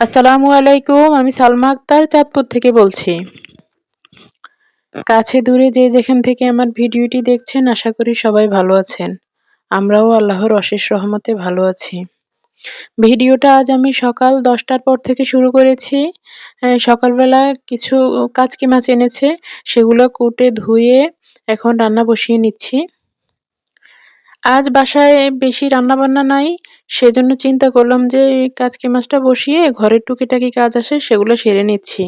আসসালামু আলাইকুম। আমি সালমা আক্তার চাঁদপুর থেকে বলছি। কাছে দূরে যে যেখান থেকে আমার ভিডিওটি দেখছেন আশা করি সবাই ভালো আছেন। আমরাও আল্লাহর অশেষ রহমতে ভালো আছি। ভিডিওটা আজ আমি সকাল ১০টার পর থেকে শুরু করেছি। সকালবেলা কিছু কাচকি মাছ এনেছে, সেগুলো কুটে ধুয়ে এখন রান্না বসিয়ে নিচ্ছি। আজ বাসায় বেশি রান্নাবান্না নাই, সেজন্য চিন্তা করলাম যে কাচকি মাছটা বসিয়ে ঘরের টুকিটাকি কাজ আছে সেগুলো সেরে নিচ্ছি।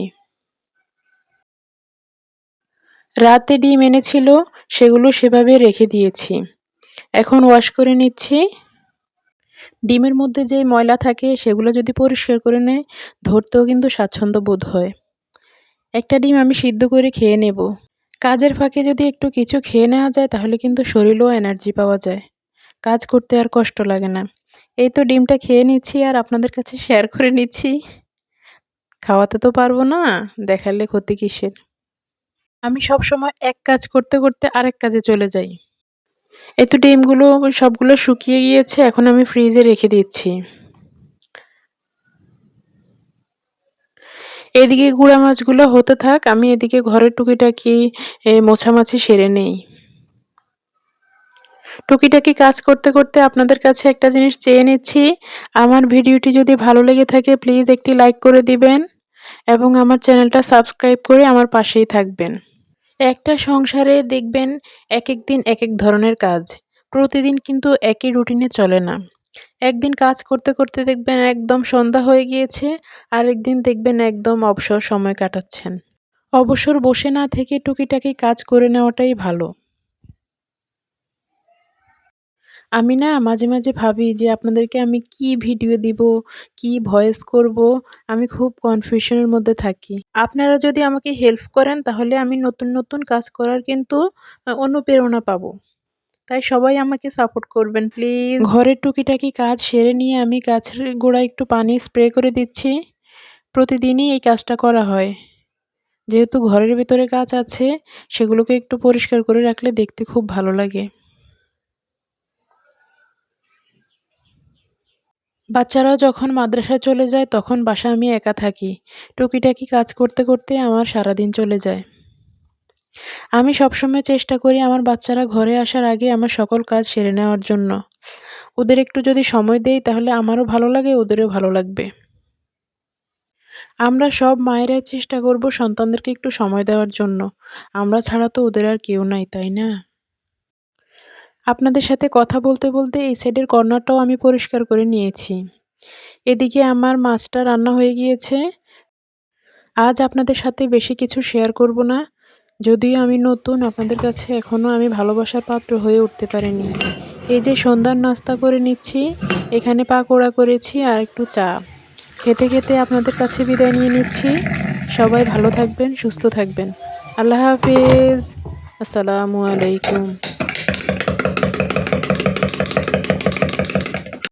রাতে ডিম এনেছিল, সেগুলো সেভাবে রেখে দিয়েছি। এখন ওয়াশ করে নিচ্ছি। ডিমের মধ্যে যে ময়লা থাকে সেগুলো যদি পরিষ্কার করে নেয়, ধরতেও কিন্তু স্বাচ্ছন্দ্য বোধ হয়। একটা ডিম আমি সিদ্ধ করে খেয়ে নেব। কাজের ফাঁকে যদি একটু কিছু খেয়ে নেওয়া যায় তাহলে কিন্তু শরীরেও এনার্জি পাওয়া যায়। কাজ করতে আর কষ্ট লাগে না। এই তো ডিমটা খেয়ে নিচ্ছি আর আপনাদের কাছে শেয়ার করে নিচ্ছি। খাওয়াতে তো পারবো না, দেখালে ক্ষতি কিসের? আমি সবসময় এক কাজ করতে করতে আরেক কাজে চলে যাই। এই তো ডিমগুলো সবগুলো শুকিয়ে গিয়েছে, এখন আমি ফ্রিজে রেখে দিচ্ছি। এদিকে গুঁড়া মাছগুলো হতে থাক, আমি এদিকে ঘরের টুকিটাকি মোছামাছি সেরে নেই। টুকিটাকি কাজ করতে করতে আপনাদের কাছে একটা জিনিস চেয়ে নিচ্ছি। আমার ভিডিওটি যদি ভালো লেগে থাকে প্লিজ একটি লাইক করে দিবেন এবং আমার চ্যানেলটা সাবস্ক্রাইব করে আমার পাশেই থাকবেন। একটা সংসারে দেখবেন একেক দিন একেক ধরনের কাজ। প্রতিদিন কিন্তু একই রুটিনে চলে না। একদিন কাজ করতে করতে দেখবেন একদম সন্ধ্যা হয়ে গিয়েছে, আরেকদিন দেখবেন একদম অবসর সময় কাটাচ্ছেন। অবসর বসে না থেকে টুকিটাকি কাজ করে নেওয়াটাই ভালো। আমি না মাঝে মাঝে ভাবি যে আপনাদেরকে আমি কি ভিডিও দিব, কি ভয়েস করব, আমি খুব কনফিউশনের মধ্যে থাকি। আপনারা যদি আমাকে হেল্প করেন তাহলে আমি নতুন নতুন কাজ করার কিন্তু অনুপ্রেরণা পাবো। তাই সবাই আমাকে সাপোর্ট করবেন প্লিজ। ঘরের টুকিটাকি কাজ সেরে নিয়ে আমি গাছের গোড়ায় একটু পানি স্প্রে করে দিচ্ছি। প্রতিদিনই এই কাজটা করা হয়। যেহেতু ঘরের ভিতরে গাছ আছে, সেগুলোকে একটু পরিষ্কার করে রাখলে দেখতে খুব ভালো লাগে। বাচ্চারা যখন মাদ্রাসায় চলে যায় তখন বাসায় আমি একা থাকি। টুকিটাকি কাজ করতে করতে আমার সারাদিন চলে যায়। আমি সবসময় চেষ্টা করি আমার বাচ্চারা ঘরে আসার আগে আমার সকল কাজ সেরে নেওয়ার জন্য। ওদের একটু যদি সময় দেই তাহলে আমারও ভালো লাগে, ওদেরও ভালো লাগবে। আমরা সব মায়েরাই চেষ্টা করব সন্তানদেরকে একটু সময় দেওয়ার জন্য। আমরা ছাড়া তো ওদের আর কেউ নাই, তাই না? আপনাদের সাথে কথা বলতে বলতে এই সাইডের কর্নারটাও আমি পরিষ্কার করে নিয়েছি। এদিকে আমার মাছটা রান্না হয়ে গিয়েছে। আজ আপনাদের সাথে বেশি কিছু শেয়ার করব না। যদিও আমি নতুন, আপনাদের কাছে এখনও আমি ভালোবাসার পাত্র হয়ে উঠতে পারিনি। এই যে সন্ধ্যার নাস্তা করে নিচ্ছি, এখানে পাকোড়া করেছি আর একটু চা। খেতে খেতে আপনাদের কাছে বিদায় নিয়ে নিচ্ছি। সবাই ভালো থাকবেন, সুস্থ থাকবেন। আল্লাহ হাফেজ। আসসালামু আলাইকুম।